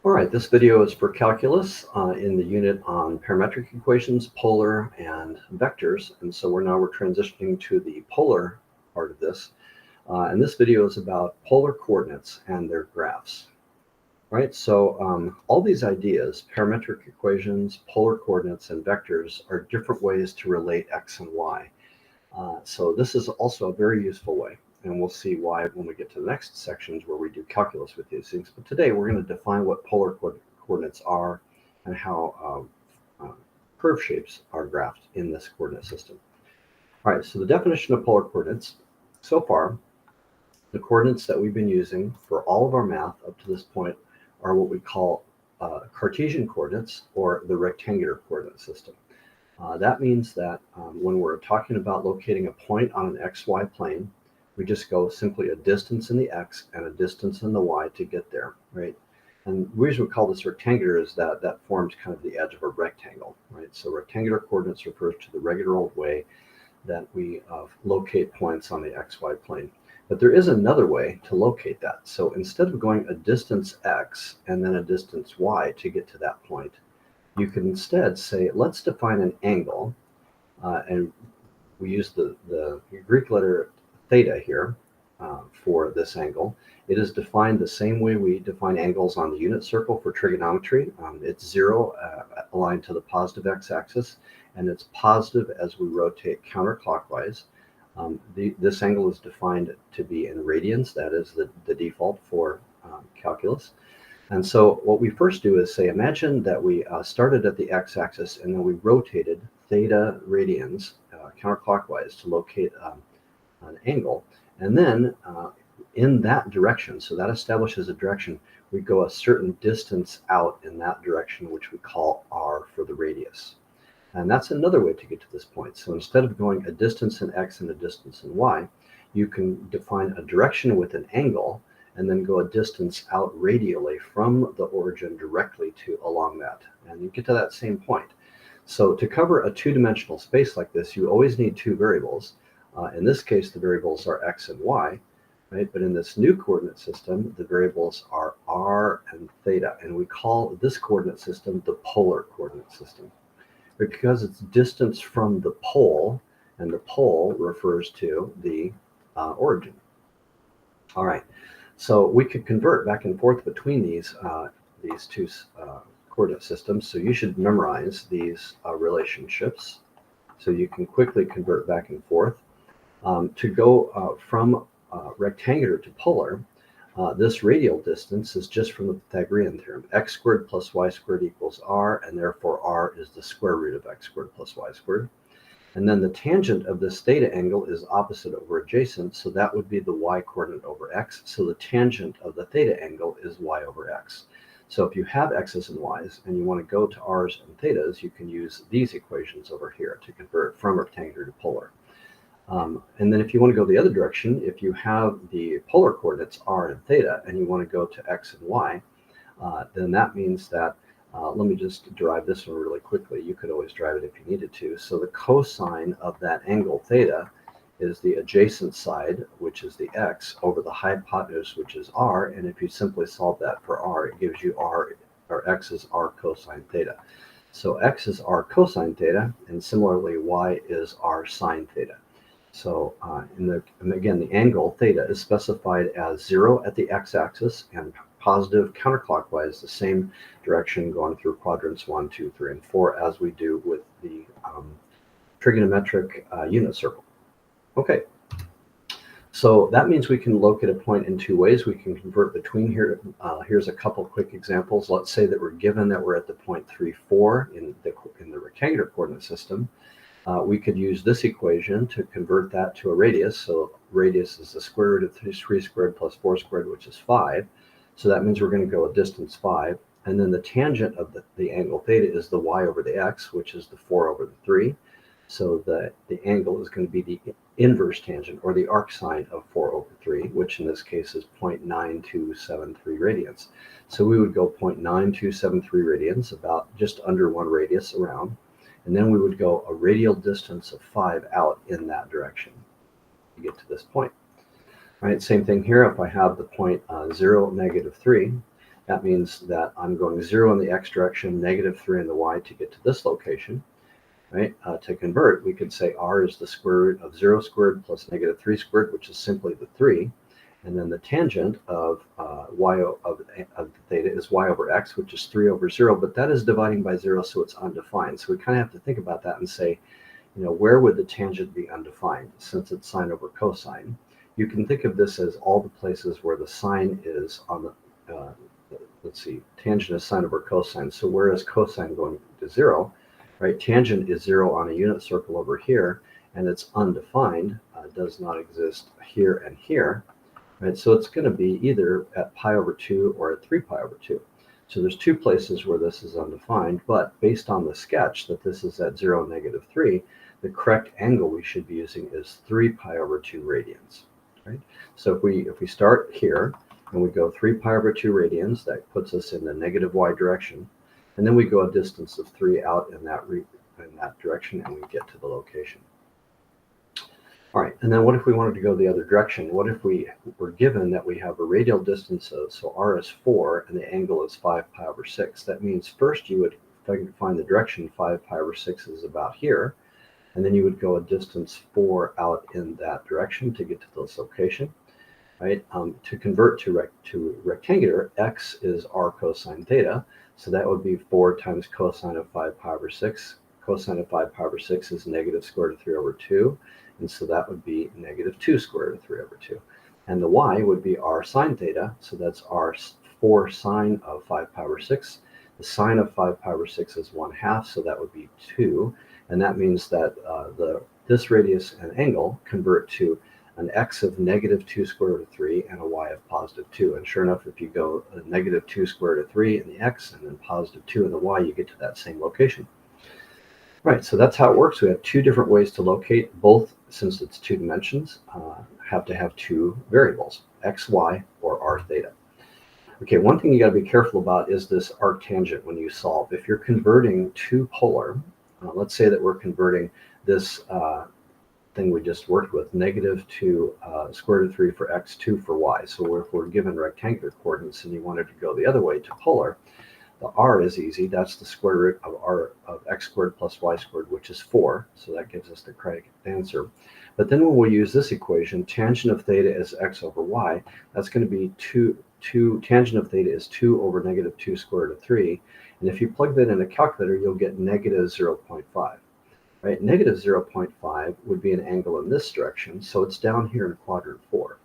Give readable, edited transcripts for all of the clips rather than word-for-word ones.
All right, this video is for calculus in the unit on parametric equations, polar, and vectors. And so we're transitioning to the polar part of this. And this video is about polar coordinates and their graphs. Right, so all these ideas, parametric equations, polar coordinates, and vectors, are different ways to relate x and y. So this is also a very useful way, and we'll see why when we get to the next sections where we do calculus with these things. But today we're going to define what polar coordinates are and how curve shapes are graphed in this coordinate system. All right, so the definition of polar coordinates, so far, the coordinates that we've been using for all of our math up to this point are what we call Cartesian coordinates, or the rectangular coordinate system. That means that when we're talking about locating a point on an xy plane, we just go simply a distance in the x and a distance in the y to get there, right? And the reason we call this rectangular is that that forms kind of the edge of a rectangle, right? So rectangular coordinates refers to the regular old way that we locate points on the xy plane. But there is another way to locate that. So instead of going a distance x and then a distance y to get to that point, you can instead say, let's define an angle, and we use the Greek letter theta here for this angle. It is defined the same way we define angles on the unit circle for trigonometry. It's 0 aligned to the positive x-axis, and it's positive as we rotate counterclockwise. This angle is defined to be in radians. That is the default for calculus. And so what we first do is say, imagine that we started at the x-axis and then we rotated theta radians counterclockwise to locate an angle. And then in that direction, so that establishes a direction, we go a certain distance out in that direction, which we call r for the radius. And that's another way to get to this point. So instead of going a distance in x and a distance in y, you can define a direction with an angle and then go a distance out radially from the origin directly to along that. And you get to that same point. So to cover a two-dimensional space like this, you always need two variables. In this case, the variables are x and y, right? But in this new coordinate system, the variables are r and theta. And we call this coordinate system the polar coordinate system, because it's distance from the pole, and the pole refers to the origin. All right. So we could convert back and forth between these two coordinate systems. So you should memorize these relationships so you can quickly convert back and forth. To go from rectangular to polar, this radial distance is just from the Pythagorean theorem. X squared plus y squared equals r, and therefore r is the square root of x squared plus y squared. And then the tangent of this theta angle is opposite over adjacent, so that would be the y coordinate over x. So the tangent of the theta angle is y over x. So if you have x's and y's and you want to go to r's and thetas, you can use these equations over here to convert from rectangular to polar. And then if you want to go the other direction, if you have the polar coordinates r and theta and you want to go to x and y, then that means that let me just derive this one really quickly. You could always derive it if you needed to. So the cosine of that angle theta is the adjacent side, which is the x, over the hypotenuse, which is r. And if you simply solve that for r, it gives you r, or x is r cosine theta. So x is r cosine theta, and similarly y is r sine theta. So and again, the angle theta is specified as 0 at the x-axis and positive counterclockwise, the same direction going through quadrants 1, 2, 3, and 4 as we do with the trigonometric unit circle. Okay, so that means we can locate a point in two ways. We can convert between here. Here's a couple quick examples. Let's say that we're given that we're at the point 3, 4 in the rectangular coordinate system. We could use this equation to convert that to a radius. So radius is the square root of 3 squared plus 4 squared, which is 5. So that means we're going to go a distance 5. And then the tangent of the angle theta is the y over the x, which is the 4 over the 3. So the angle is going to be the inverse tangent, or the arcsine of 4 over 3, which in this case is 0.9273 radians. So we would go 0.9273 radians, about just under 1 radius around. And then we would go a radial distance of 5 out in that direction to get to this point. Right, same thing here. If I have the point 0, negative 3, That means that I'm going 0 in the x direction, -3 in the y to get to this location. Right? To convert, we could say r is the square root of 0 squared plus -3 squared, which is simply the 3. And then the tangent of of theta is y over x, which is 3 over 0, but that is dividing by 0, so it's undefined. So we kind of have to think about that and say, where would the tangent be undefined since it's sine over cosine? You can think of this as all the places where the sine is on the, let's see, tangent is sine over cosine. So where is cosine going to 0? Right, tangent is 0 on a unit circle over here, and it's undefined, does not exist here and here. Right, so it's going to be either at pi over 2 or at 3 pi over 2. So there's two places where this is undefined, but based on the sketch that this is at 0, -3, the correct angle we should be using is 3 pi over 2 radians. Right? So if we start here and we go 3 pi over 2 radians, that puts us in the negative y direction, and then we go a distance of 3 out in that direction, and we get to the location. All right, and then what if we wanted to go the other direction? What if we were given that we have a radial distance of, so r is 4 and the angle is 5 pi over 6? That means first you would find the direction 5 pi over 6 is about here, and then you would go a distance 4 out in that direction to get to this location. Right? To convert to rectangular, x is r cosine theta, so that would be 4 times cosine of 5 pi over 6. Cosine of 5 pi over 6 is negative square root of 3 over 2, and so that would be -2 square root of 3 over 2. And the y would be r sine theta, so that's r 4 sine of 5 pi over 6. The sine of 5 pi over 6 is 1/2, so that would be 2, and that means that this radius and angle convert to an x of -2 square root of 3 and a y of +2. And sure enough, if you go -2 square root of 3 in the x and then +2 in the y, you get to that same location. Right, so that's how it works. We have two different ways to locate. Both, since it's two dimensions, have to have two variables, x, y, or r theta. Okay, one thing you got to be careful about is this arctangent when you solve. If you're converting to polar, let's say that we're converting this thing we just worked with, -2 square root of 3 for x, 2 for y. So if we're given rectangular coordinates and you wanted to go the other way to polar, the r is easy. That's the square root of r of x squared plus y squared, which is 4. So that gives us the correct answer. But then when we use this equation, tangent of theta is x over y. That's going to be 2 tangent of theta is 2 over -2 square root of 3. And if you plug that in a calculator, you'll get -0.5. Right? -0.5 would be an angle in this direction, so it's down here in quadrant 4.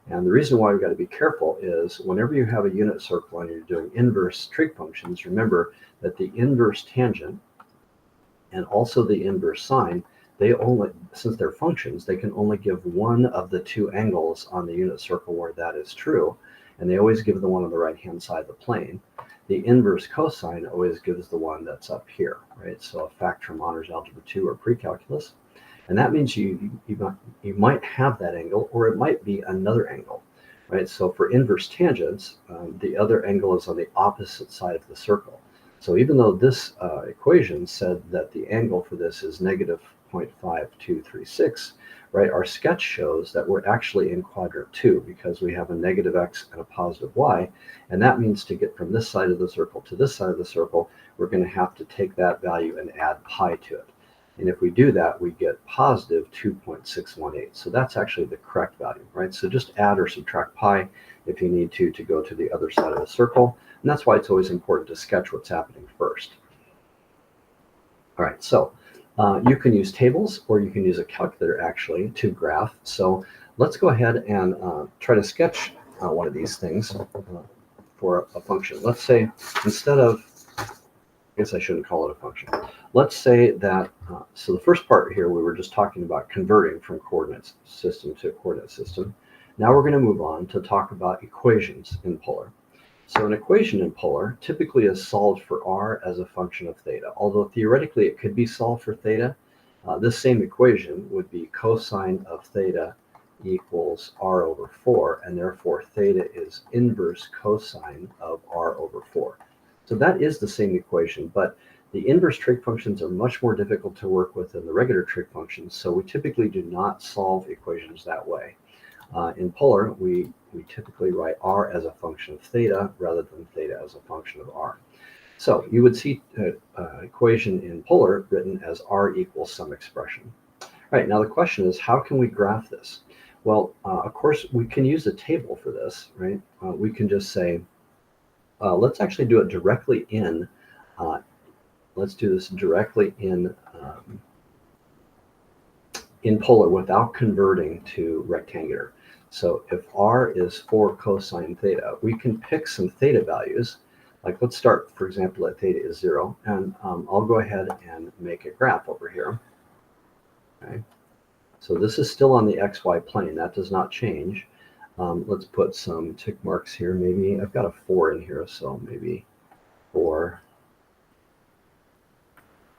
And the reason why we've got to be careful is whenever you have a unit circle and you're doing inverse trig functions, remember that the inverse tangent and also the inverse sine, they only, since they're functions, they can only give one of the two angles on the unit circle where that is true, and they always give the one on the right-hand side of the plane. The inverse cosine always gives the one that's up here, right? So a fact from Honors Algebra 2 or pre-calculus. And that means you might have that angle, or it might be another angle, right? So for inverse tangents, the other angle is on the opposite side of the circle. So even though this equation said that the angle for this is -0.5236, right? Our sketch shows that we're actually in quadrant 2 because we have a -x and a +y, and that means to get from this side of the circle to this side of the circle, we're going to have to take that value and add pi to it. And if we do that, we get +2.618. So that's actually the correct value, right? So just add or subtract pi if you need to go to the other side of the circle. And that's why it's always important to sketch what's happening first. All right, so you can use tables or you can use a calculator actually to graph. So let's go ahead and try to sketch one of these things for a function. Let's say instead of, I guess I shouldn't call it a function. Let's say that, so the first part here, we were just talking about converting from coordinate system to coordinate system. Now we're going to move on to talk about equations in polar. So an equation in polar typically is solved for r as a function of theta. Although theoretically it could be solved for theta, this same equation would be cosine of theta equals r over 4, and therefore theta is inverse cosine of r over 4. So that is the same equation, but the inverse trig functions are much more difficult to work with than the regular trig functions, so we typically do not solve equations that way. In polar, we typically write r as a function of theta rather than theta theta as a function of r. So you would see an equation in polar written as r equals some expression. All right, now the question is, how can we graph this? Well, of course, we can use a table for this, right? We can just say, let's actually do it directly in, let's do this directly in polar without converting to rectangular. So if r is 4 cosine theta, we can pick some theta values. Like let's start, for example, at theta is 0, and I'll go ahead and make a graph over here. Okay. So this is still on the xy plane. That does not change. Let's put some tick marks here. Maybe I've got a 4 in here, so maybe 4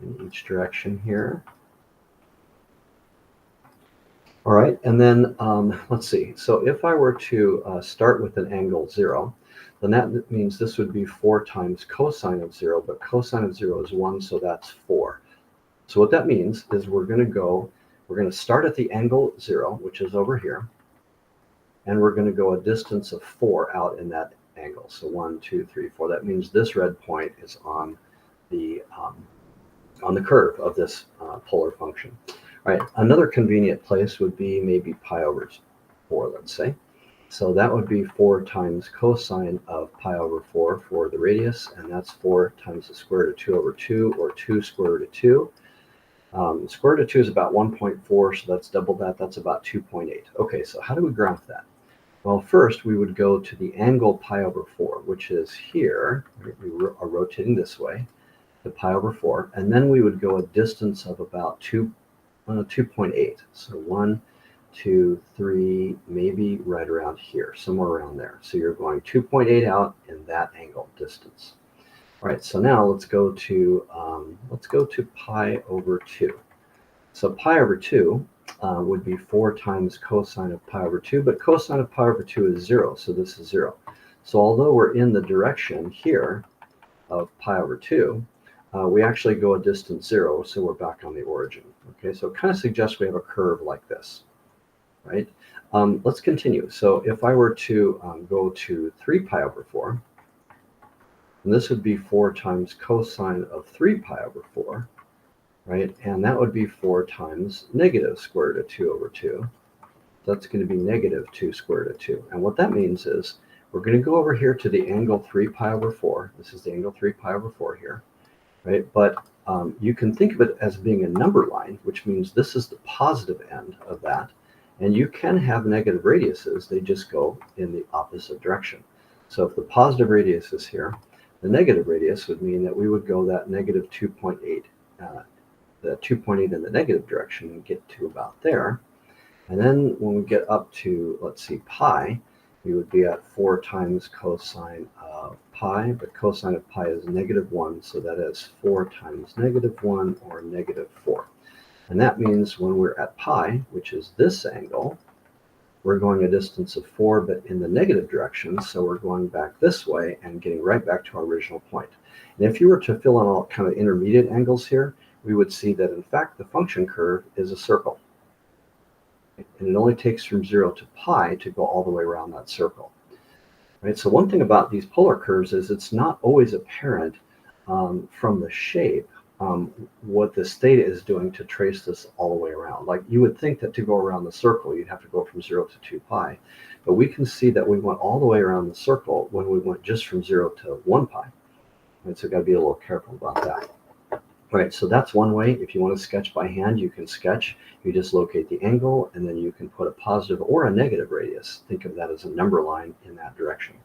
in each direction here. All right, and then let's see. So if I were to start with an angle 0, then that means this would be 4 times cosine of 0, but cosine of 0 is 1, so that's 4. So what that means is we're going to start at the angle 0, which is over here, and we're going to go a distance of 4 out in that angle. So 1, 2, 3, 4. That means this red point is on the curve of this polar function. All right, another convenient place would be maybe pi over 4, let's say. So that would be 4 times cosine of pi over 4 for the radius, and that's 4 times the square root of 2 over 2, or 2 square root of 2. Square root of 2 is about 1.4, so that's double that. That's about 2.8. Okay, so how do we graph that? Well, first we would go to the angle pi over 4, which is here. We are rotating this way to pi over 4, and then we would go a distance of about 2.8. So 1, 2, 3, maybe right around here, somewhere around there. So you're going 2.8 out in that angle distance. All right, so now let's go to pi over 2. So pi over 2 would be 4 times cosine of pi over 2, but cosine of pi over 2 is 0, so this is 0. So although we're in the direction here of pi over 2, we actually go a distance 0, so we're back on the origin. Okay, so it kind of suggests we have a curve like this, right? Let's continue. So if I were to go to 3 pi over 4, and this would be 4 times cosine of 3 pi over 4, right? And that would be 4 times negative square root of 2 over 2. That's going to be negative 2 square root of 2. And what that means is we're going to go over here to the angle 3 pi over 4. This is the angle 3 pi over 4 here, right? But you can think of it as being a number line, which means this is the positive end of that. And you can have negative radiuses. They just go in the opposite direction. So if the positive radius is here, the negative radius would mean that we would go that negative 2.8, the 2.8 in the negative direction and get to about there. And then when we get up to, let's see, pi, we would be at 4 times cosine of pi, but cosine of pi is negative 1, so that is 4 times negative 1, or negative 4. And that means when we're at pi, which is this angle, we're going a distance of 4, but in the negative direction, so we're going back this way and getting right back to our original point. And if you were to fill in all kind of intermediate angles here, we would see that in fact the function curve is a circle. And it only takes from 0 to pi to go all the way around that circle. Right? So one thing about these polar curves is it's not always apparent from the shape what this theta is doing to trace this all the way around. Like you would think that to go around the circle, you'd have to go from 0 to 2 pi. But we can see that we went all the way around the circle when we went just from 0 to 1 pi. Right? So we've got to be a little careful about that. All right, so that's one way. If you want to sketch by hand, you can sketch. You just locate the angle, and then you can put a positive or a negative radius. Think of that as a number line in that direction.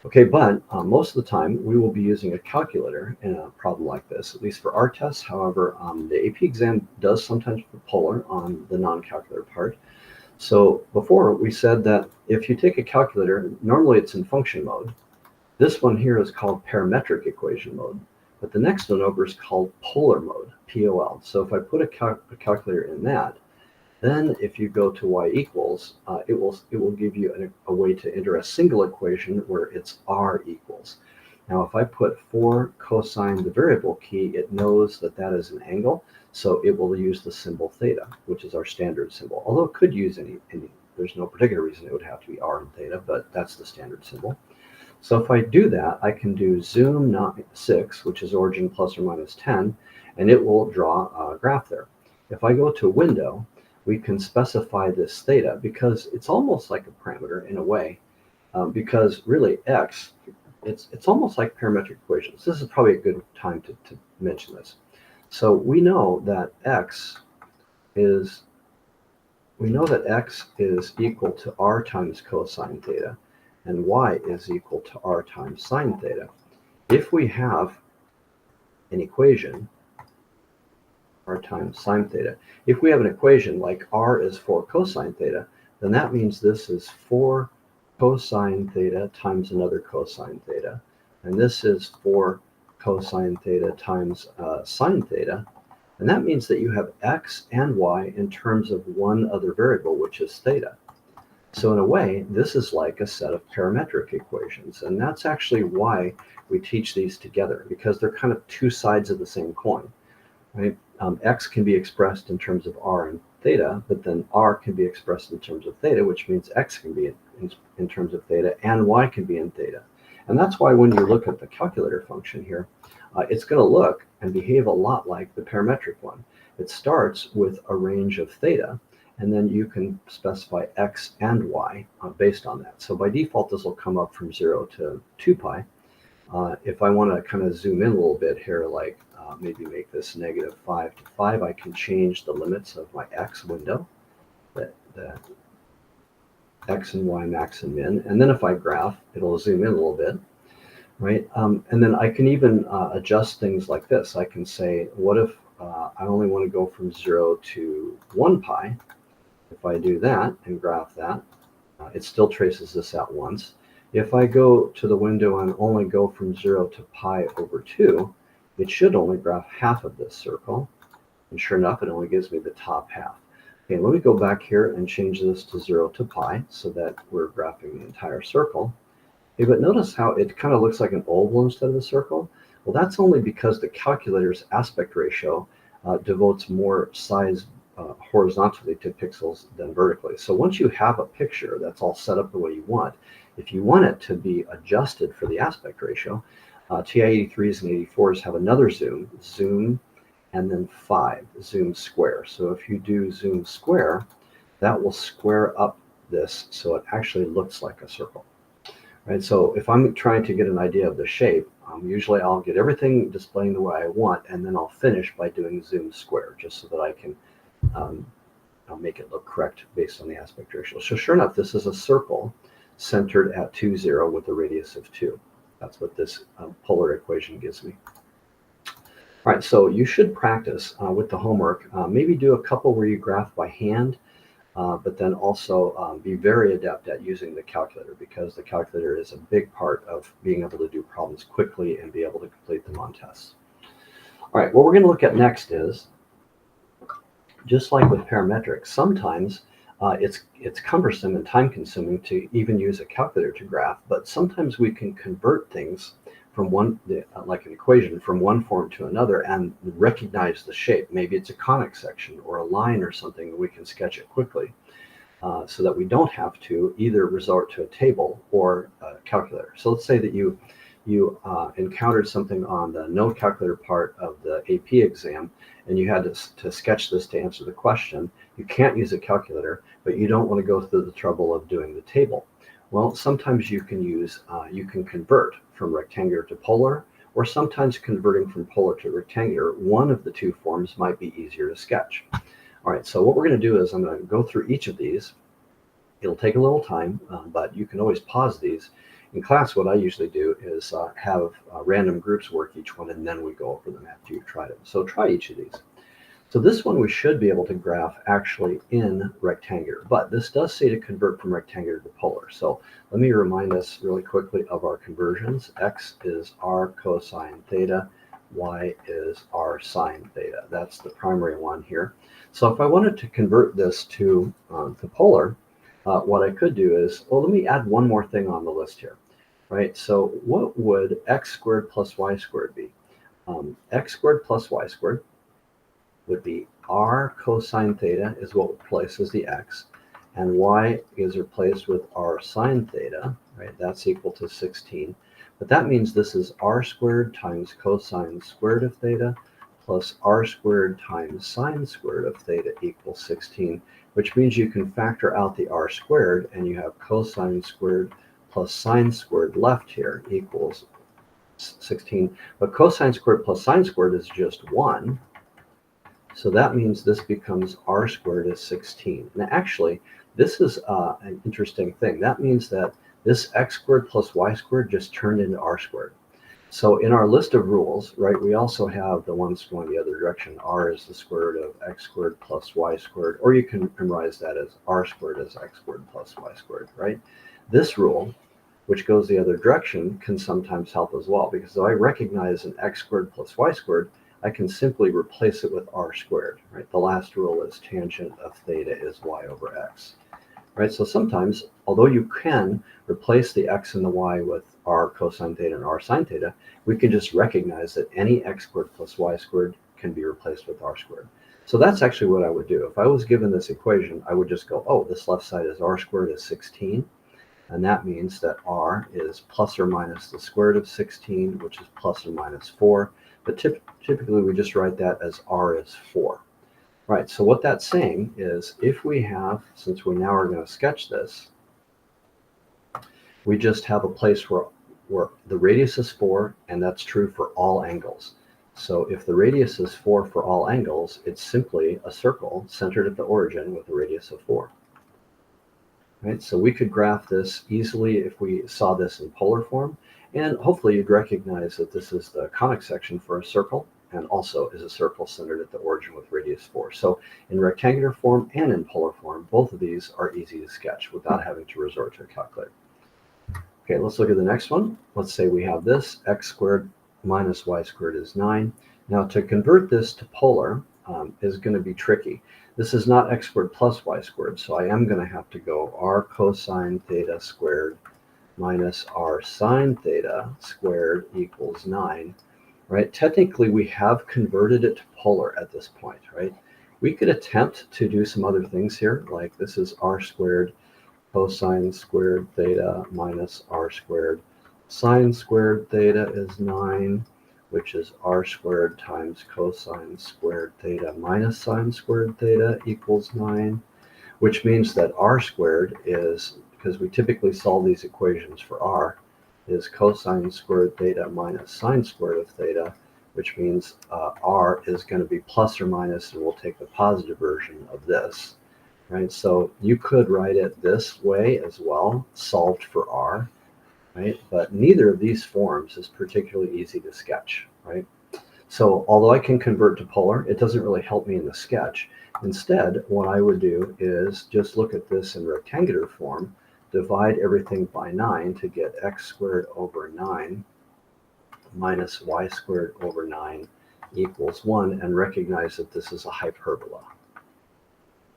Okay, but most of the time, we will be using a calculator in a problem like this, at least for our tests. However, the AP exam does sometimes put polar on the non-calculator part. So before, we said that if you take a calculator, normally it's in function mode. This one here is called parametric equation mode. But the next one over is called polar mode, POL. So if I put a calculator in that, then if you go to y equals, it will give you a way to enter a single equation where it's r equals. Now if I put 4 cosine the variable key, it knows that that is an angle, so it will use the symbol theta, which is our standard symbol. Although it could use any there's no particular reason it would have to be r and theta, but that's the standard symbol. So if I do that, I can do zoom 6, which is origin plus or minus 10, and it will draw a graph there. If I go to window, we can specify this theta because it's almost like a parameter in a way, because really x, it's almost like parametric equations. This is probably a good time to mention this. So we know that x is equal to r times cosine theta, and y is equal to r times sine theta. If we have an equation, r times sine theta, if we have an equation like r is 4 cosine theta, then that means this is 4 cosine theta times another cosine theta, and this is 4 cosine theta times sine theta, and that means that you have x and y in terms of one other variable, which is theta. So in a way, this is like a set of parametric equations, and that's actually why we teach these together, because they're kind of two sides of the same coin, right? X can be expressed in terms of r and theta, but then r can be expressed in terms of theta, which means x can be in terms of theta, and y can be in theta. And that's why when you look at the calculator function here, it's going to look and behave a lot like the parametric one. It starts with a range of theta, and then you can specify x and y based on that. So by default, this will come up from 0 to 2 pi. If I want to kind of zoom in a little bit here, like maybe make this negative 5 to 5, I can change the limits of my x window, the x and y max and min. And then if I graph, it'll zoom in a little bit, right? And then I can even adjust things like this. I can say, what if I only want to go from 0 to 1 pi? If I do that and graph that, it still traces this out once. If I go to the window and only go from 0 to pi over 2, it should only graph half of this circle. And sure enough, it only gives me the top half. Okay, let me go back here and change this to 0 to pi so that we're graphing the entire circle. Okay, but notice how it kind of looks like an oval instead of a circle. Well, that's only because the calculator's aspect ratio devotes more size horizontally to pixels than vertically. So once you have a picture that's all set up the way you want, if you want it to be adjusted for the aspect ratio, TI-83s and 84s have another zoom, and then 5, zoom square. So if you do zoom square, that will square up this so it actually looks like a circle. Right, so if I'm trying to get an idea of the shape, usually I'll get everything displaying the way I want, and then I'll finish by doing zoom square, just so that I can I'll make it look correct based on the aspect ratio. So sure enough, this is a circle centered at 2, 0 with a radius of 2. That's what this polar equation gives me. All right, so you should practice with the homework. Maybe do a couple where you graph by hand, but then also be very adept at using the calculator, because the calculator is a big part of being able to do problems quickly and be able to complete them on tests. All right, what we're going to look at next is, just like with parametrics, sometimes it's cumbersome and time-consuming to even use a calculator to graph, but sometimes we can convert things from one, like an equation, from one form to another and recognize the shape. Maybe it's a conic section or a line or something, and we can sketch it quickly so that we don't have to either resort to a table or a calculator. So let's say that you encountered something on the no calculator part of the AP exam, and you had to sketch this to answer the question. You can't use a calculator, but you don't want to go through the trouble of doing the table. Well, sometimes you can convert from rectangular to polar, or sometimes converting from polar to rectangular. One of the two forms might be easier to sketch. All right, so what we're going to do is I'm going to go through each of these. It'll take a little time, but you can always pause these. In class, what I usually do is have random groups work each one, and then we go over them after you've tried them. So try each of these. So this one we should be able to graph actually in rectangular, but this does say to convert from rectangular to polar. So let me remind us really quickly of our conversions. X is r cosine theta, y is r sine theta. That's the primary one here. So if I wanted to convert this to polar, what I could do is, well, let me add one more thing on the list here, right? So what would x squared plus y squared be? X squared plus y squared would be r cosine theta is what we place as the x, and y is replaced with r sine theta, right? That's equal to 16. But that means this is r squared times cosine squared of theta plus r squared times sine squared of theta equals 16, which means you can factor out the r squared and you have cosine squared plus sine squared left here equals 16. But cosine squared plus sine squared is just 1. So that means this becomes r squared is 16. And actually, this is an interesting thing. That means that this x squared plus y squared just turned into r squared. So in our list of rules, right, we also have the ones going the other direction. R is the square root of x squared plus y squared, or you can memorize that as r squared is x squared plus y squared, right? This rule, which goes the other direction, can sometimes help as well, because if I recognize an x squared plus y squared, I can simply replace it with r squared, right? The last rule is tangent of theta is y over x, right? So sometimes, although you can replace the x and the y with r cosine theta and r sine theta, we can just recognize that any x squared plus y squared can be replaced with r squared. So that's actually what I would do. If I was given this equation, I would just go, oh, this left side is r squared is 16. And that means that r is plus or minus the square root of 16, which is plus or minus 4. But typically, we just write that as r is 4. Right, so what that's saying is if we have, since we now are going to sketch this, we just have a place where the radius is 4, and that's true for all angles. So if the radius is 4 for all angles, it's simply a circle centered at the origin with a radius of 4. Right, so we could graph this easily if we saw this in polar form, and hopefully you'd recognize that this is the conic section for a circle, and also is a circle centered at the origin with radius 4. So in rectangular form and in polar form, both of these are easy to sketch without having to resort to a calculator. Okay, let's look at the next one. Let's say we have this, x squared minus y squared is 9. Now to convert this to polar is going to be tricky. This is not x squared plus y squared, so I am going to have to go r cosine theta squared minus r sine theta squared equals 9. Right? Technically, we have converted it to polar at this point, right? We could attempt to do some other things here, like this is r squared cosine squared theta minus r squared sine squared theta is 9, which is r squared times cosine squared theta minus sine squared theta equals 9, which means that r squared is, because we typically solve these equations for r, is cosine squared theta minus sine squared of theta, which means r is going to be plus or minus, and we'll take the positive version of this, right? So you could write it this way as well, solved for r, right? But neither of these forms is particularly easy to sketch, right? So although I can convert to polar, it doesn't really help me in the sketch. Instead, what I would do is just look at this in rectangular form, divide everything by 9 to get x squared over 9 minus y squared over 9 equals 1, and recognize that this is a hyperbola,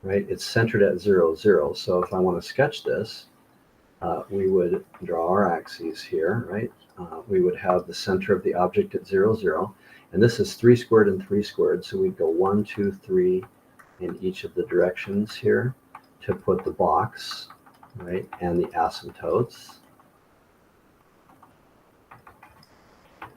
right? It's centered at 0, 0. So if I want to sketch this, we would draw our axes here, right? We would have the center of the object at 0, 0. And this is 3 squared and 3 squared. So we'd go 1, 2, 3 in each of the directions here to put the box, right, and the asymptotes.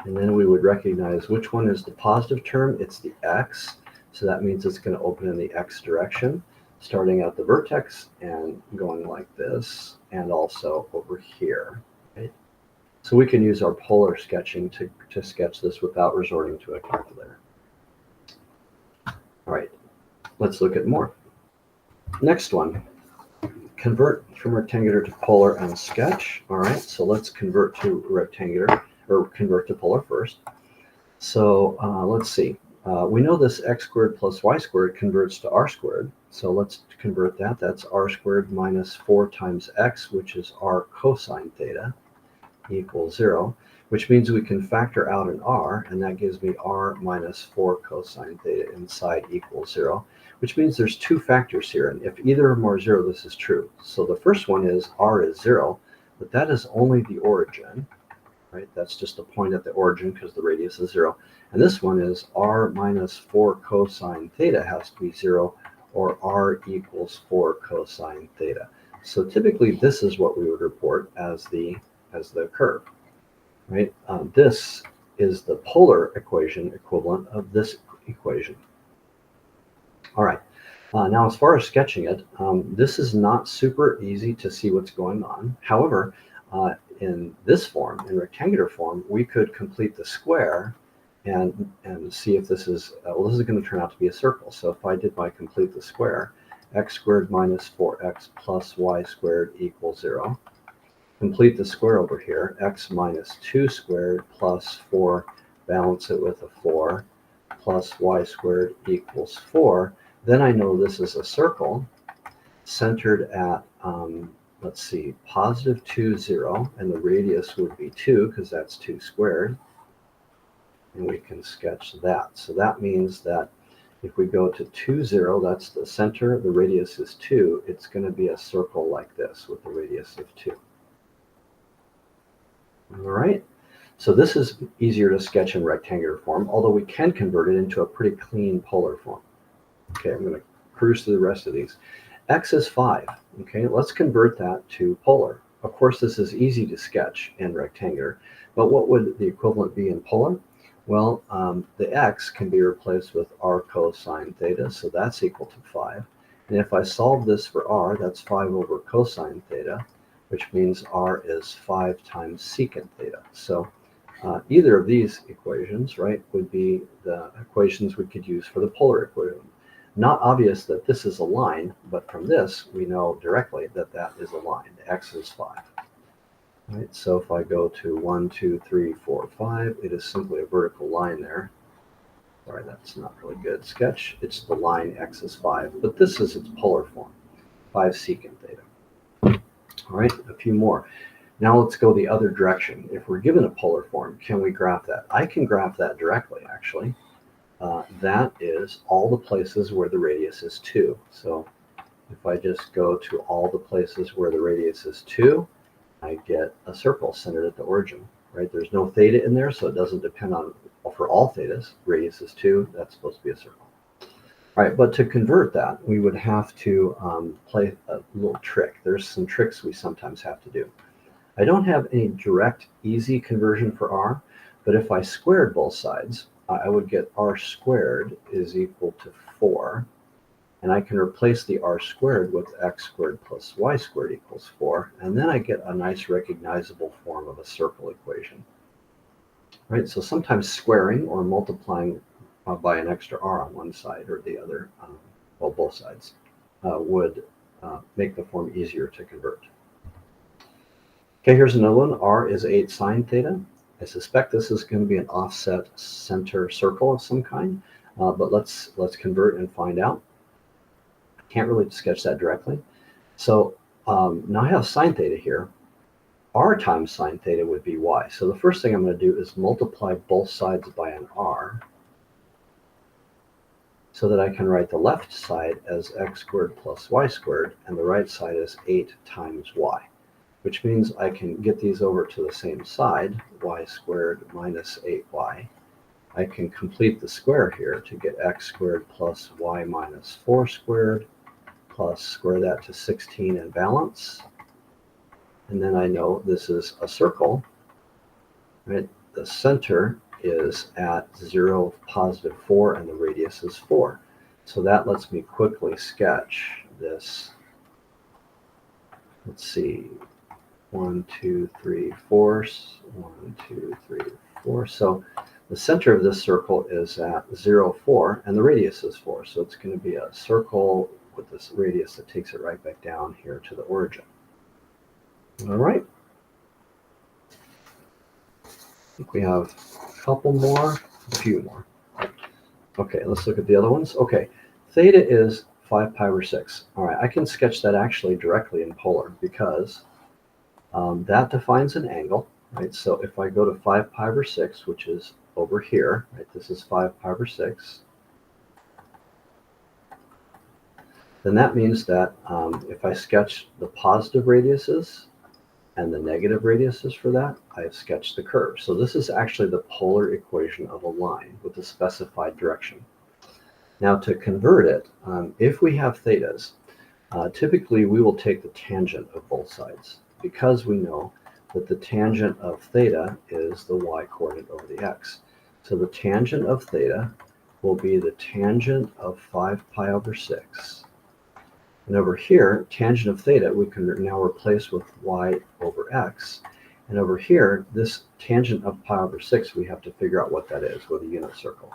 And then we would recognize which one is the positive term. It's the x. So that means it's going to open in the x direction, starting at the vertex and going like this, and also over here. Right? So we can use our polar sketching to sketch this without resorting to a calculator. All right, let's look at more. Next one. Convert from rectangular to polar and sketch. All right, so let's convert to rectangular, or convert to polar first. So let's see. We know this x squared plus y squared converts to r squared. So let's convert that. That's r squared minus 4 times x, which is r cosine theta, equals 0, which means we can factor out an r, and that gives me r minus 4 cosine theta inside equals 0, which means there's two factors here, and if either of them are 0, this is true. So the first one is r is 0, but that is only the origin, right? That's just a point at the origin because the radius is 0. And this one is r minus 4 cosine theta has to be 0, or r equals 4 cosine theta. So typically this is what we would report as the curve, right? This is the polar equation equivalent of this equation. All right. Now, as far as sketching it, this is not super easy to see what's going on. However, in this form, in rectangular form, we could complete the square and see if this is, well, this is going to turn out to be a circle. So if I did my complete the square, x squared minus 4x plus y squared equals 0. Complete the square over here, x minus 2 squared plus 4, balance it with a 4, plus y squared equals 4. Then I know this is a circle centered at, let's see, positive 2, 0, and the radius would be 2 because that's 2 squared. And we can sketch that. So that means that if we go to 2, 0, that's the center, the radius is 2, it's going to be a circle like this with a radius of 2. All right. So this is easier to sketch in rectangular form, although we can convert it into a pretty clean polar form. Okay, I'm going to cruise through the rest of these. X is 5. Okay, let's convert that to polar. Of course, this is easy to sketch in rectangular, but what would the equivalent be in polar? Well, the x can be replaced with r cosine theta, so that's equal to 5. And if I solve this for r, that's 5 over cosine theta, which means r is 5 times secant theta. So either of these equations, right, would be the equations we could use for the polar equation. Not obvious that this is a line, but from this, we know directly that that is a line. X is 5. Right, so if I go to 1, 2, 3, 4, 5, it is simply a vertical line there. Sorry, that's not really good sketch. It's the line x is 5, but this is its polar form, 5 secant theta. All right, a few more. Now let's go the other direction. If we're given a polar form, can we graph that? I can graph that directly, actually. That is all the places where the radius is 2. So if I just go to all the places where the radius is 2, I get a circle centered at the origin, right? There's no theta in there, so it doesn't depend on, for all thetas, radius is 2, that's supposed to be a circle. All right, but to convert that, we would have to play a little trick. There's some tricks we sometimes have to do. I don't have any direct, easy conversion for r, but if I squared both sides, I would get r squared is equal to 4. And I can replace the r squared with x squared plus y squared equals 4. And then I get a nice recognizable form of a circle equation. Right, so sometimes squaring or multiplying by an extra r on one side or the other, well, both sides, would make the form easier to convert. Okay, here's another one. R is 8 sine theta. I suspect this is going to be an offset center circle of some kind, but let's convert and find out. Can't really sketch that directly. So now I have sine theta here. R times sine theta would be y. So the first thing I'm going to do is multiply both sides by an r so that I can write the left side as x squared plus y squared and the right side as 8 times y, which means I can get these over to the same side, y squared minus 8y. I can complete the square here to get x squared plus y minus 4 squared plus square that to 16 and balance. And then I know this is a circle, right? The center is at 0, positive 4, and the radius is 4. So that lets me quickly sketch this. Let's see, 1, 2, 3, 4, 1, 2, 3, 4. So the center of this circle is at 0, 4, and the radius is 4. So it's going to be a circle with this radius that takes it right back down here to the origin. All right. I think we have a couple more, a few more. Okay, let's look at the other ones. Okay, theta is 5 pi over 6. All right, I can sketch that actually directly in polar because that defines an angle, right? So if I go to 5 pi over 6, which is over here, right? This is 5 pi over 6. Then that means that if I sketch the positive radiuses and the negative radiuses for that, I have sketched the curve. So this is actually the polar equation of a line with a specified direction. Now to convert it, if we have thetas, typically we will take the tangent of both sides because we know that the tangent of theta is the y coordinate over the x. So the tangent of theta will be the tangent of 5 pi over 6. And over here, tangent of theta, we can now replace with y over x. And over here, this tangent of pi over 6, we have to figure out what that is with a unit circle.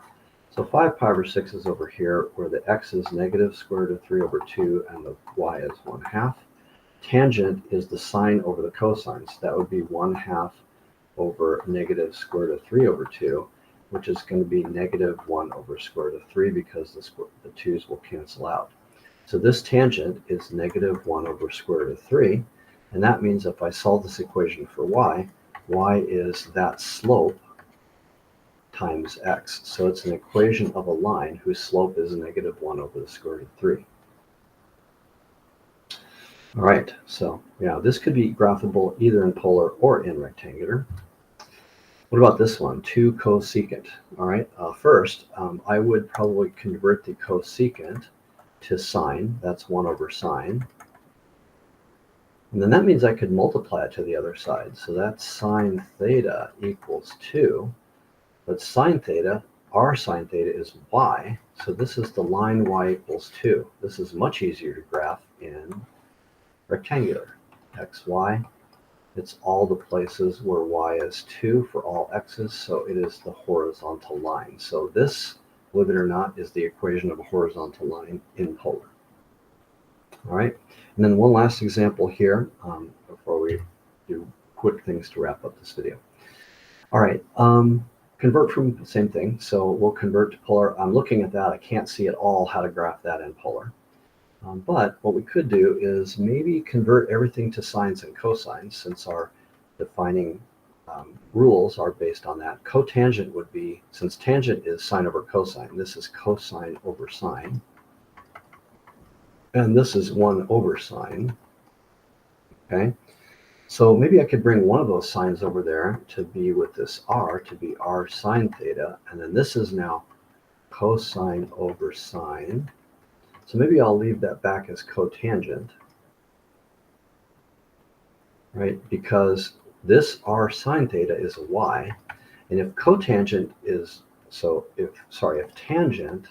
So 5 pi over 6 is over here, where the x is negative square root of 3 over 2, and the y is 1/2. Tangent is the sine over the cosine, so that would be 1/2 over negative square root of 3 over 2, which is going to be negative 1 over square root of 3 because the 2's will cancel out. So this tangent is negative 1 over square root of 3, and that means if I solve this equation for y is that slope times x. So it's an equation of a line whose slope is negative 1 over the square root of 3. All right, so yeah, this could be graphable either in polar or in rectangular. What about this one, 2 cosecant? All right, first, I would probably convert the cosecant to sine. That's 1 over sine. And then that means I could multiply it to the other side. So that's sine theta equals 2. But sine theta, our sine theta is y. So this is the line y equals 2. This is much easier to graph in rectangular. X, y. It's all the places where y is 2 for all x's, so it is the horizontal line. So this, believe it or not, is the equation of a horizontal line in polar. All right, and then one last example here before we do quick things to wrap up this video. All right, convert from the same thing. So we'll convert to polar. I'm looking at that. I can't see at all how to graph that in polar. But what we could do is maybe convert everything to sines and cosines, since our defining rules are based on that. Cotangent would be, since tangent is sine over cosine, this is cosine over sine. And this is 1 over sine. Okay, so maybe I could bring one of those sines over there to be with this r, to be r sine theta. And then this is now cosine over sine. So maybe I'll leave that back as cotangent, right? Because this r sine theta is a y, and if cotangent is, if tangent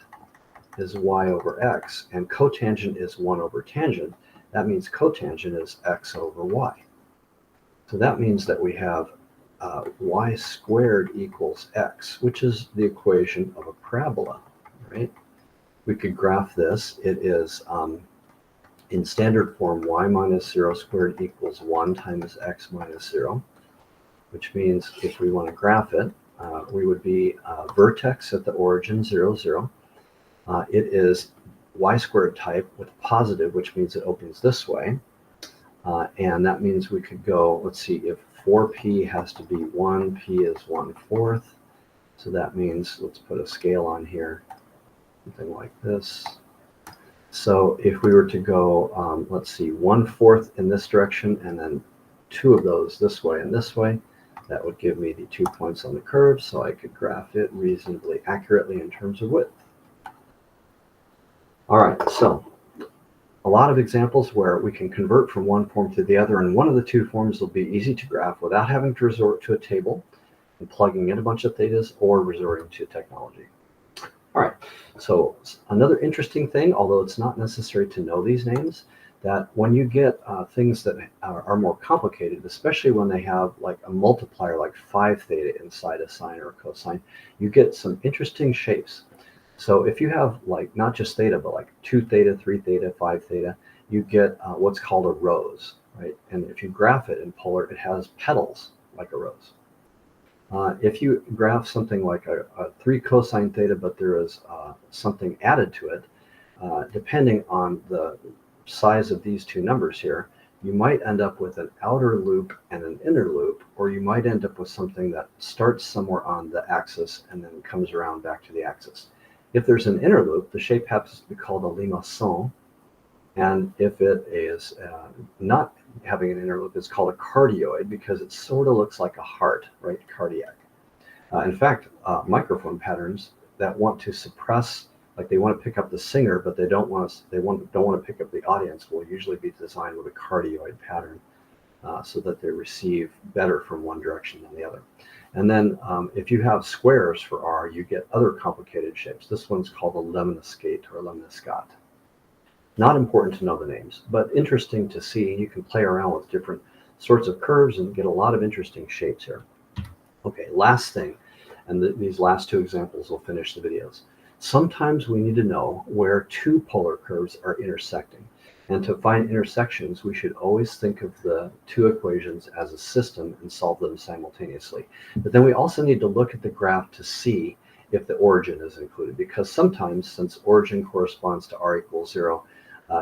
is y over x, and cotangent is 1 over tangent, that means cotangent is x over y. So that means that we have y squared equals x, which is the equation of a parabola, right? We could graph this. It is in standard form, y minus 0 squared equals 1 times x minus 0, which means if we want to graph it, we would be vertex at the origin 0, 0. It is y squared type with positive, which means it opens this way. And that means we could go, let's see, if 4p has to be 1, p is 1/4. So that means, let's put a scale on here, something like this. So if we were to go, let's see, 1/4 in this direction, and then 2 of those this way and this way, that would give me the 2 points on the curve, so I could graph it reasonably accurately in terms of width. All right, so a lot of examples where we can convert from one form to the other, and one of the two forms will be easy to graph without having to resort to a table and plugging in a bunch of thetas or resorting to technology. All right, so another interesting thing, although it's not necessary to know these names, that when you get things that are more complicated, especially when they have like a multiplier like 5 theta inside a sine or a cosine, you get some interesting shapes. So if you have like not just theta, but like 2 theta, 3 theta, 5 theta, you get what's called a rose, right? And if you graph it in polar, it has petals like a rose. If you graph something like a 3 cosine theta, but there is something added to it, depending on the size of these two numbers here, you might end up with an outer loop and an inner loop, or you might end up with something that starts somewhere on the axis and then comes around back to the axis. If there's an inner loop, the shape happens to be called a limaçon, and if it is not having an inner loop, it's called a cardioid because it sort of looks like a heart, right? Cardiac. In fact, microphone patterns that want to suppress like they want to pick up the singer, but they don't want to pick up the audience, will usually be designed with a cardioid pattern so that they receive better from one direction than the other. And then if you have squares for R, you get other complicated shapes. This one's called a lemniscate or lemniscate. Not important to know the names, but interesting to see. You can play around with different sorts of curves and get a lot of interesting shapes here. Okay, last thing, and these last two examples will finish the videos. Sometimes we need to know where two polar curves are intersecting. And to find intersections, we should always think of the two equations as a system and solve them simultaneously. But then we also need to look at the graph to see if the origin is included, because sometimes, since origin corresponds to r equals 0,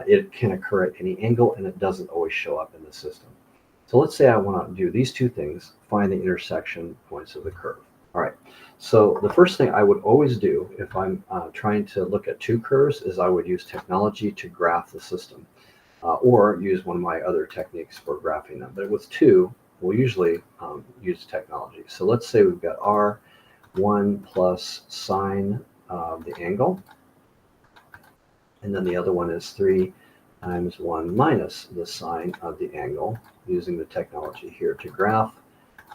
it can occur at any angle and it doesn't always show up in the system. So let's say I want to do these two things, find the intersection points of the curve. All right, so the first thing I would always do if I'm trying to look at two curves is I would use technology to graph the system, or use one of my other techniques for graphing them. But with two, we'll usually use technology. So let's say we've got r1 plus sine of the angle, and then the other one is 3 times 1 minus the sine of the angle. Using the technology here to graph,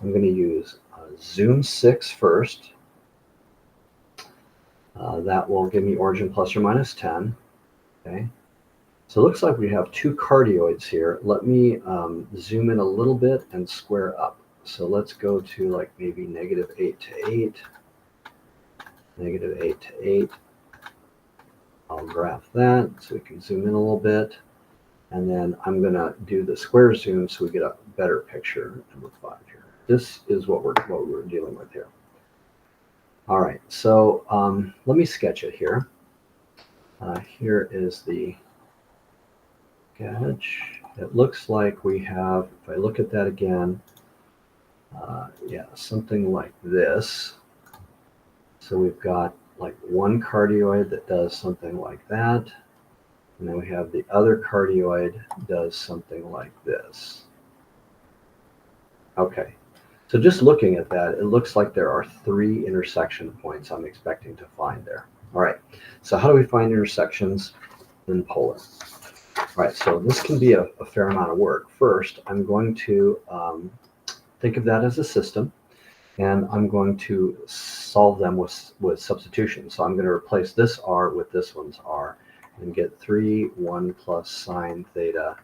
I'm going to use zoom 6 first. That will give me origin plus or minus 10. Okay, so it looks like we have two cardioids here. Let me zoom in a little bit and square up. So let's go to like maybe -8 to 8, -8 to 8. I'll graph that so we can zoom in a little bit. And then I'm going to do the square zoom so we get a better picture. Number 5 here. This is what we're dealing with here. All right, so let me sketch it here. Here is the sketch. It looks like we have, if I look at that again, yeah, something like this. So we've got like one cardioid that does something like that. And then we have the other cardioid does something like this. Okay, so just looking at that, it looks like there are 3 intersection points I'm expecting to find there. All right, so how do we find intersections in polar? All right, so this can be a fair amount of work. First, I'm going to think of that as a system, and I'm going to solve them with substitution. So I'm going to replace this r with this one's r, and get 3, 1 plus sine theta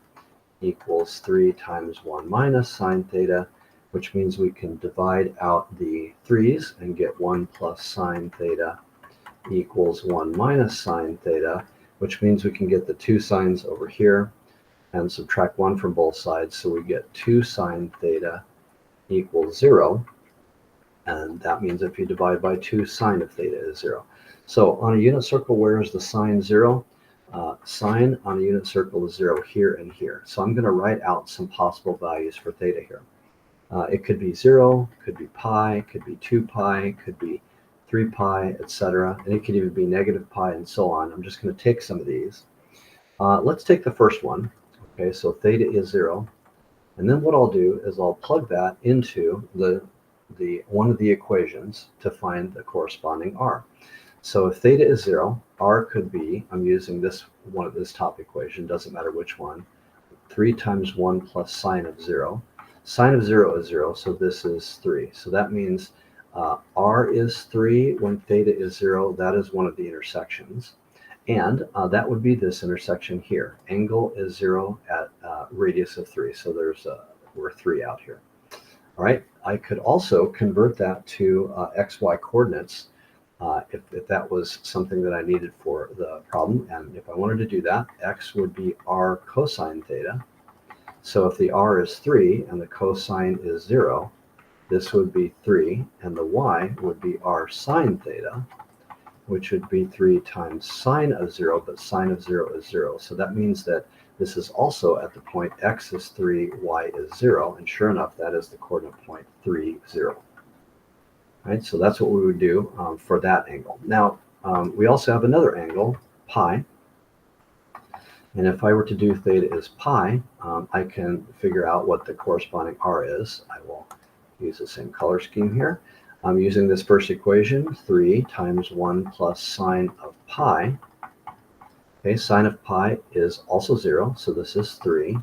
equals 3 times 1 minus sine theta, which means we can divide out the 3's and get 1 plus sine theta equals 1 minus sine theta, which means we can get the 2 sines over here and subtract 1 from both sides, so we get 2 sine theta equals 0. And that means if you divide by 2, sine of theta is 0. So on a unit circle, where is the sine 0? Sine on a unit circle is 0 here and here. So I'm going to write out some possible values for theta here. It could be 0, could be pi, could be 2 pi, could be 3 pi, etc. And it could even be negative pi and so on. I'm just going to take some of these. Let's take the first one. Okay, so theta is 0. And then what I'll do is I'll plug that into the one of the equations to find the corresponding r. So if theta is 0, r could be, I'm using this one of this top equation, doesn't matter which one, 3 times 1 plus sine of 0. Sine of 0 is 0, so this is 3. So that means r is 3 when theta is 0. That is one of the intersections. And that would be this intersection here. Angle is 0 at radius of 3. So we're 3 out here. All right, I could also convert that to xy coordinates if that was something that I needed for the problem. And if I wanted to do that, x would be r cosine theta. So if the r is 3 and the cosine is 0, this would be 3, and the y would be r sine theta, which would be 3 times sine of 0, but sine of 0 is 0. So that means that this is also at the point x is 3, y is 0, and sure enough, that is the coordinate point 3, 0. Right, so that's what we would do for that angle. Now, we also have another angle, pi, and if I were to do theta is pi, I can figure out what the corresponding r is. I will use the same color scheme here. I'm using this first equation, 3 times 1 plus sine of pi. Okay, sine of pi is also 0, so this is 3.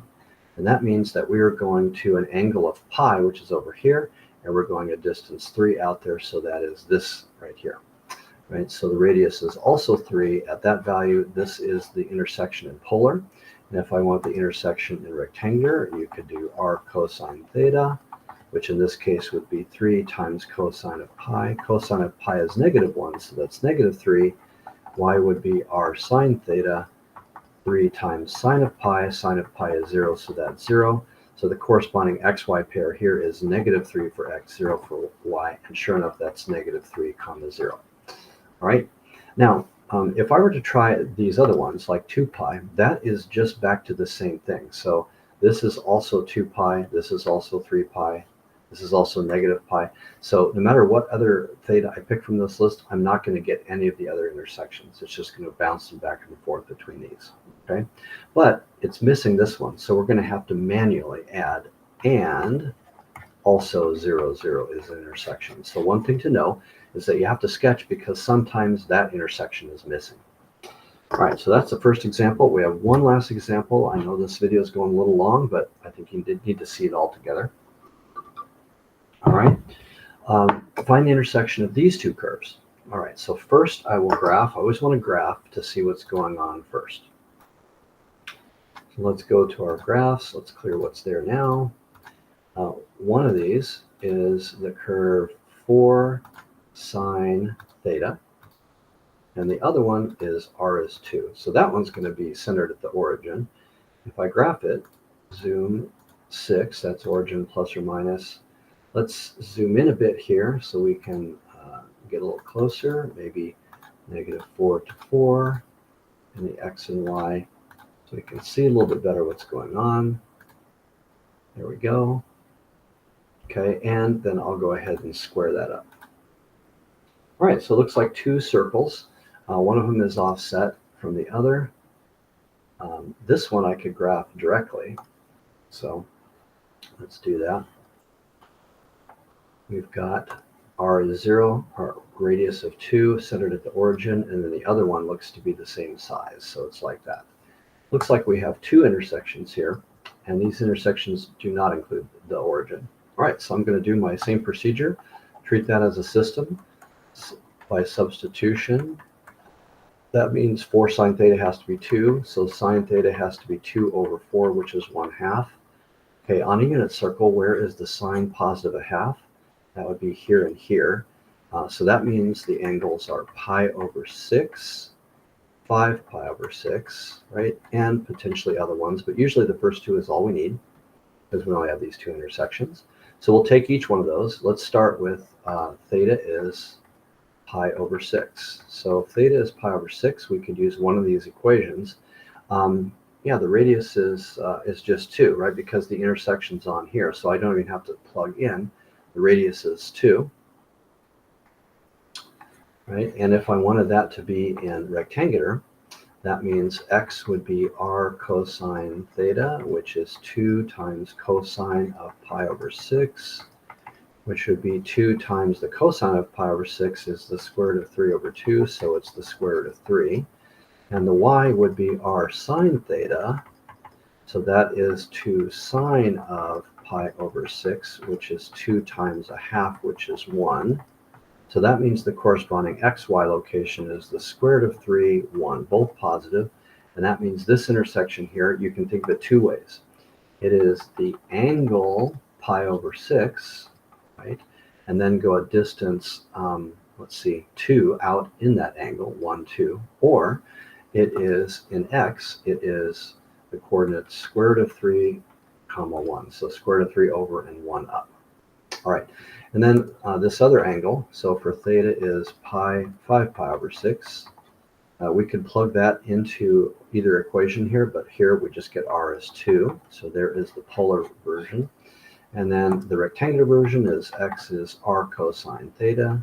And that means that we are going to an angle of pi, which is over here, and we're going a distance 3 out there, so that is this right here. Right, so the radius is also 3 at that value. This is the intersection in polar. And if I want the intersection in rectangular, you could do r cosine theta, which in this case would be 3 times cosine of pi. Cosine of pi is -1, so that's -3. Y would be r sine theta, 3 times sine of pi. Sine of pi is 0, so that's 0. So the corresponding xy pair here is -3 for x, 0 for y, and sure enough, that's -3, 0. All right. Now, if I were to try these other ones, like 2 pi, that is just back to the same thing. So this is also 2 pi. This is also 3 pi. This is also -pi. So no matter what other theta I pick from this list, I'm not going to get any of the other intersections. It's just going to bounce them back and forth between these. Okay. But it's missing this one. So we're going to have to manually add and also 0, 0 is an intersection. So one thing to know is that you have to sketch because sometimes that intersection is missing. All right, so that's the first example. We have one last example. I know this video is going a little long, but I think you need to see it all together. All right, find the intersection of these two curves. All right, so first I will graph. I always want to graph to see what's going on first. So let's go to our graphs. Let's clear what's there now. One of these is the curve 4 sine theta, and the other one is r is 2. So that one's going to be centered at the origin. If I graph it, zoom 6, that's origin plus or minus. Let's zoom in a bit here so we can get a little closer, maybe -4 to 4, and the x and y, so we can see a little bit better what's going on. There we go. Okay, and then I'll go ahead and square that up. All right, so it looks like two circles. One of them is offset from the other. This one I could graph directly. So let's do that. We've got r is 0, our radius of 2, centered at the origin, and then the other one looks to be the same size. So it's like that. Looks like we have two intersections here, and these intersections do not include the origin. All right, so I'm going to do my same procedure, treat that as a system by substitution. That means 4 sine theta has to be 2, so sine theta has to be 2 over 4, which is 1/2. Okay, on a unit circle, where is the sine positive 1/2? That would be here and here. So that means the angles are pi over 6, 5 pi over 6, right? And potentially other ones, but usually the first two is all we need because we only have these two intersections. So we'll take each one of those. Let's start with theta is pi over 6. So if theta is pi over 6, we could use one of these equations. Yeah, the radius is just 2, right? Because the intersection's on here, so I don't even have to plug in. The radius is 2, right? And if I wanted that to be in rectangular, that means x would be r cosine theta, which is 2 times cosine of pi over 6, which would be 2 times the cosine of pi over 6 is the square root of 3 over 2, so it's the square root of 3. And the y would be r sine theta, so that is 2 sine of pi over 6, which is 2 times 1/2, which is 1. So that means the corresponding xy location is the square root of 3, 1, both positive. And that means this intersection here, you can think of it two ways. It is the angle pi over 6, right? And then go a distance, let's see, 2 out in that angle, 1, 2. Or it is in x, it is the coordinates square root of 3, 1. So square root of 3 over and 1 up. All right, and then this other angle, so for theta is 5 pi over 6. We could plug that into either equation here, but here we just get r as 2. So there is the polar version. And then the rectangular version is x is r cosine theta.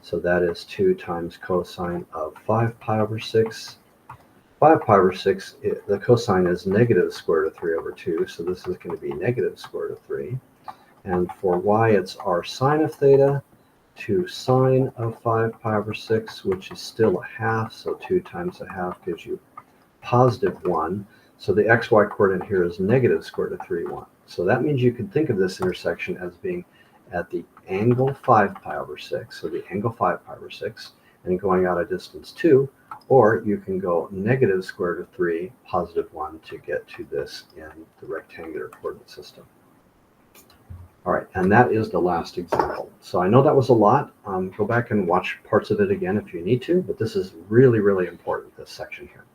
So that is 2 times cosine of 5 pi over 6. 5 pi over 6, the cosine is negative square root of 3 over 2. So this is going to be negative square root of 3. And for y, it's r sine of theta. to sine of 5 pi over 6, which is still a half, so 2 times a half gives you positive 1. So the xy coordinate here is negative square root of 3, 1. So that means you can think of this intersection as being at the angle 5 pi over 6, so the angle 5 pi over 6, and going out a distance 2, or you can go negative square root of 3, positive 1 to get to this in the rectangular coordinate system. All right, and that is the last example. So I know that was a lot. Go back and watch parts of it again if you need to, but this is really, really important, this section here.